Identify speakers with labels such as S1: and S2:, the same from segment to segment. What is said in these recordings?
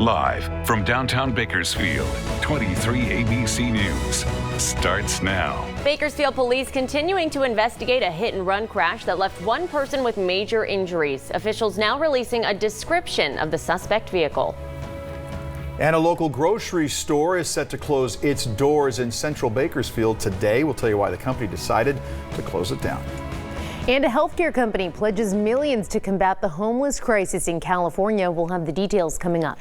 S1: Live from downtown Bakersfield, 23 ABC News starts now.
S2: Bakersfield Police continuing to investigate a hit-and-run crash that left one person with major injuries. Officials now releasing a description of the suspect vehicle.
S3: And a local grocery store is set to close its doors in central Bakersfield today. We'll tell you why the company decided to close it down.
S4: And a healthcare company pledges millions to combat the homeless crisis in California. We'll have the details coming up.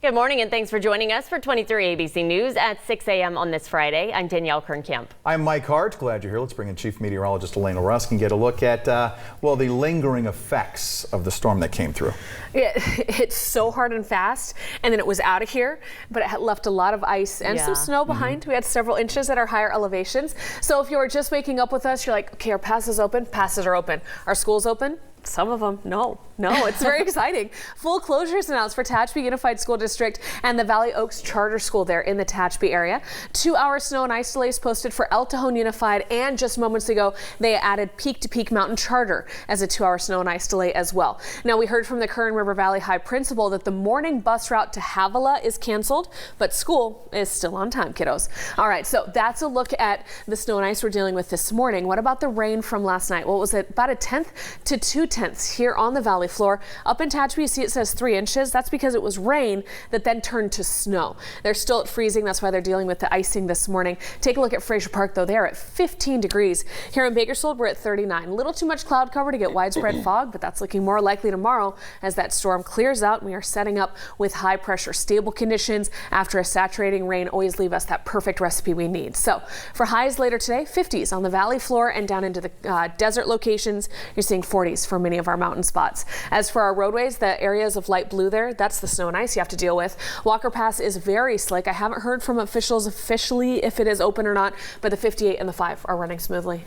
S2: Good morning and thanks for joining us for 23 ABC News at 6 a.m. on this Friday. I'm Danielle Kernkamp.
S3: I'm Mike Hart. Glad you're here. Let's bring in Chief Meteorologist Elena Rusk and get a look at, the lingering effects of the storm that came through.
S5: Yeah, it's so hard and fast, and then it was out of here, but it had left a lot of ice and some snow behind. We had several inches at our higher elevations. So if you were just waking up with us, you're like, okay, our passes open, passes are open. Our schools open? Some of them, no, it's very exciting. Full closures announced for Tehachapi Unified School District and the Valley Oaks Charter School there in the Tehachapi area. 2-hour snow and ice delays posted for El Cajon Unified, and just moments ago, they added Peak to Peak Mountain Charter as a 2-hour snow and ice delay as well. Now, we heard from the Kern River Valley High principal that the morning bus route to Havilah is canceled, but school is still on time, kiddos. All right, so that's a look at the snow and ice we're dealing with this morning. What about the rain from last night? What was it? About 1/10 to 2/10 here on the valley floor. Up in Tehachapi, you see it says 3 inches. That's because it was rain that then turned to snow. They're still at freezing. That's why they're dealing with the icing this morning. Take a look at Fraser Park, though. They're at 15 degrees. Here in Bakersfield, we're at 39. A little too much cloud cover to get widespread fog, but that's looking more likely tomorrow as that storm clears out. We are setting up with high pressure, stable conditions. After a saturating rain, always leave us that perfect recipe we need. So for highs later today, 50s on the valley floor and down into the desert locations. You're seeing 40s for many of our mountain spots. As for our roadways, the areas of light blue there, that's the snow and ice you have to deal with. Walker Pass is very slick. I haven't heard from officials officially if it is open or not, but the 58 and the 5 are running smoothly.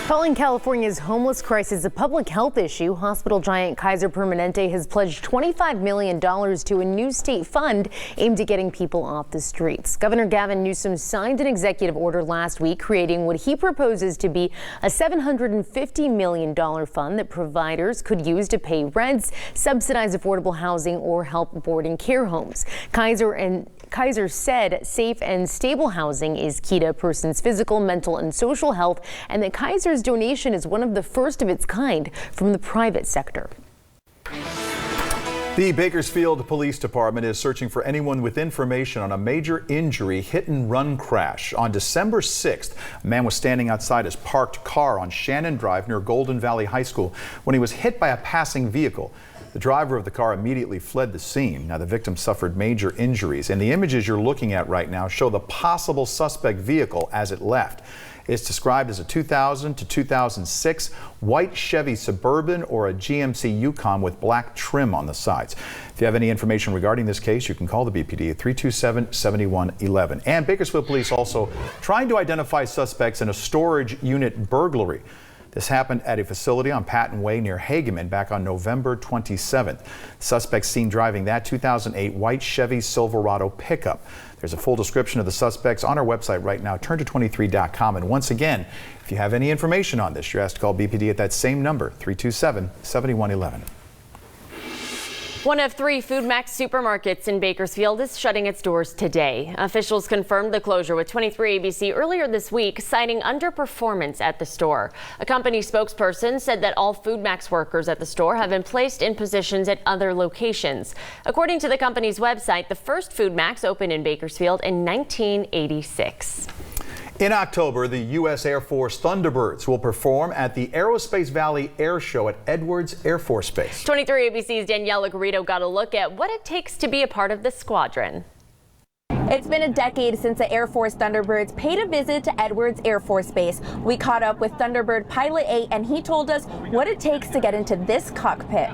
S4: Calling California's homeless crisis a public health issue, hospital giant Kaiser Permanente has pledged $25 million to a new state fund aimed at getting people off the streets. Governor Gavin Newsom signed an executive order last week creating what he proposes to be a $750 million fund that providers could use to pay rents, subsidize affordable housing, or help boarding care homes. Kaiser said safe and stable housing is key to a person's physical, mental, and social health, and that Kaiser's donation is one of the first of its kind from the private sector.
S3: The Bakersfield Police Department is searching for anyone with information on a major injury hit-and-run crash. On December 6th, a man was standing outside his parked car on Shannon Drive near Golden Valley High School when he was hit by a passing vehicle. The driver of the car immediately fled the scene. Now, the victim suffered major injuries, and the images you're looking at right now show the possible suspect vehicle as it left. It's described as a 2000 to 2006 white Chevy Suburban or a GMC Yukon with black trim on the sides. If you have any information regarding this case, you can call the BPD at 327-7111. And Bakersfield Police also trying to identify suspects in a storage unit burglary. This happened at a facility on Patton Way near Hageman back on November 27th. Suspects seen driving that 2008 white Chevy Silverado pickup. There's a full description of the suspects on our website right now, turn23.com. And once again, if you have any information on this, you're asked to call BPD at that same number, 327-7111.
S2: One of 3 Food Max supermarkets in Bakersfield is shutting its doors today. Officials confirmed the closure with 23 ABC earlier this week, citing underperformance at the store. A company spokesperson said that all Food Max workers at the store have been placed in positions at other locations. According to the company's website, the first Food Max opened in Bakersfield in 1986.
S3: In October, the U.S. Air Force Thunderbirds will perform at the Aerospace Valley Air Show at Edwards Air Force Base.
S2: 23 ABC's Danielle Garrido got a look at what it takes to be a part of the squadron.
S6: It's been a decade since the Air Force Thunderbirds paid a visit to Edwards Air Force Base. We caught up with Thunderbird Pilot 8 and he told us what it takes to get into this cockpit.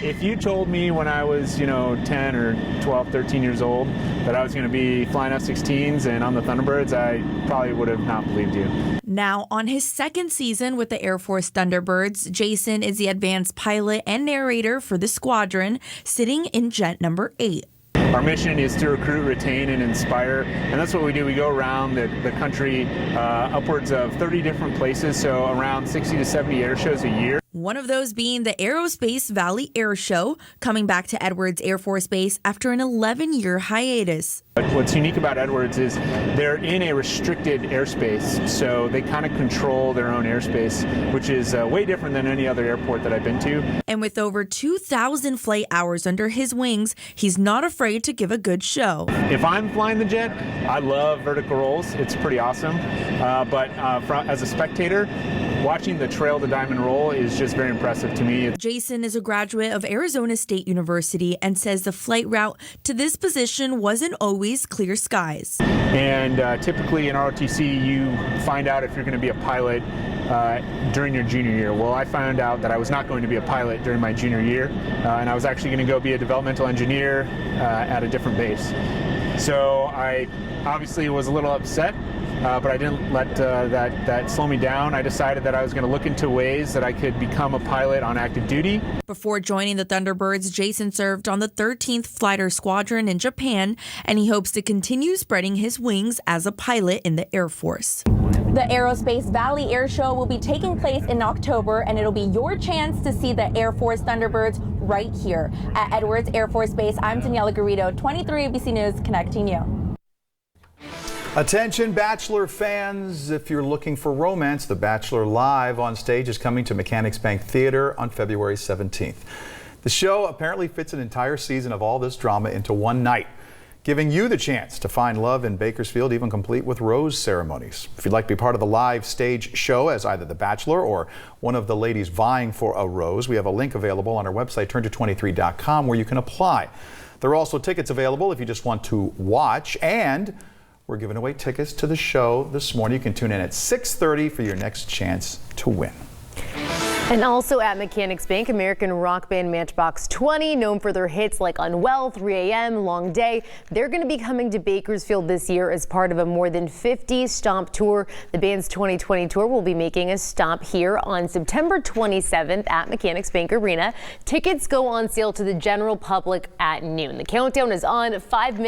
S7: If you told me when I was, 10 or 12, 13 years old that I was going to be flying F-16s and on the Thunderbirds, I probably would have not believed you.
S8: Now, on his second season with the Air Force Thunderbirds, Jason is the advanced pilot and narrator for the squadron, sitting in jet number 8.
S7: Our mission is to recruit, retain, and inspire, and that's what we do. We go around the country, upwards of 30 different places, so around 60 to 70 air shows a year.
S8: One of those being the Aerospace Valley Air Show, coming back to Edwards Air Force Base after an 11-year hiatus.
S7: What's unique about Edwards is they're in a restricted airspace, so they kind of control their own airspace, which is way different than any other airport that I've been to.
S8: And with over 2,000 flight hours under his wings, he's not afraid to give a good show.
S7: If I'm flying the jet, I love vertical rolls. It's pretty awesome. But as a spectator, watching the trail to diamond roll is just very impressive to me.
S8: Jason is a graduate of Arizona State University and says the flight route to this position wasn't always clear skies.
S7: And typically in ROTC, you find out if you're going to be a pilot during your junior year. Well, I found out that I was not going to be a pilot during my junior year, and I was actually going to go be a developmental engineer at a different base. So I obviously was a little upset, but I didn't let that slow me down. I decided that I was going to look into ways that I could become a pilot on active duty.
S8: Before joining the Thunderbirds, Jason served on the 13th Fighter Squadron in Japan, and he hopes to continue spreading his wings as a pilot in the Air Force.
S6: The Aerospace Valley Air Show will be taking place in October, and it'll be your chance to see the Air Force Thunderbirds right here at Edwards Air Force Base. I'm Daniela Garrido, 23 ABC News, connecting you.
S3: Attention Bachelor fans, if you're looking for romance, The Bachelor Live on stage is coming to Mechanics Bank Theater on February 17th. The show apparently fits an entire season of all this drama into one night, giving you the chance to find love in Bakersfield, even complete with rose ceremonies. If you'd like to be part of the live stage show as either The Bachelor or one of the ladies vying for a rose, we have a link available on our website, turn223.com, where you can apply. There are also tickets available if you just want to watch, and we're giving away tickets to the show this morning. You can tune in at 6:30 for your next chance to win.
S4: And also at Mechanics Bank, American rock band Matchbox 20, known for their hits like Unwell, 3 a.m., Long Day. They're going to be coming to Bakersfield this year as part of a more than 50 stomp tour. The band's 2020 tour will be making a stop here on September 27th at Mechanics Bank Arena. Tickets go on sale to the general public at noon. The countdown is on 5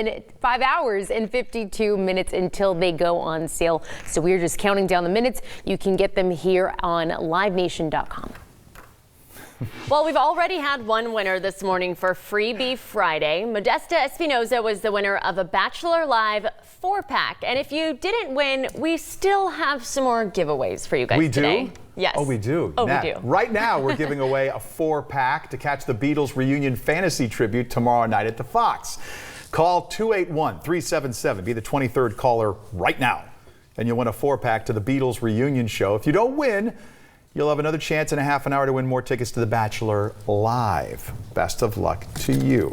S4: hours and 52 minutes until they go on sale. So we're just counting down the minutes. You can get them here on livenation.com.
S2: Well, we've already had one winner this morning for Freebie Friday. Modesta Espinoza was the winner of a Bachelor Live 4-pack. And if you didn't win, we still have some more giveaways for you guys today.
S3: We do?
S2: Yes.
S3: Oh, we do.
S2: Oh,
S3: Nat,
S2: we do.
S3: Right now, we're giving away a 4-pack to catch the Beatles reunion fantasy tribute tomorrow night at the Fox. Call 281-377. Be the 23rd caller right now, and you'll win a 4-pack to the Beatles reunion show. If you don't win, you'll have another chance in a half an hour to win more tickets to The Bachelor Live. Best of luck to you.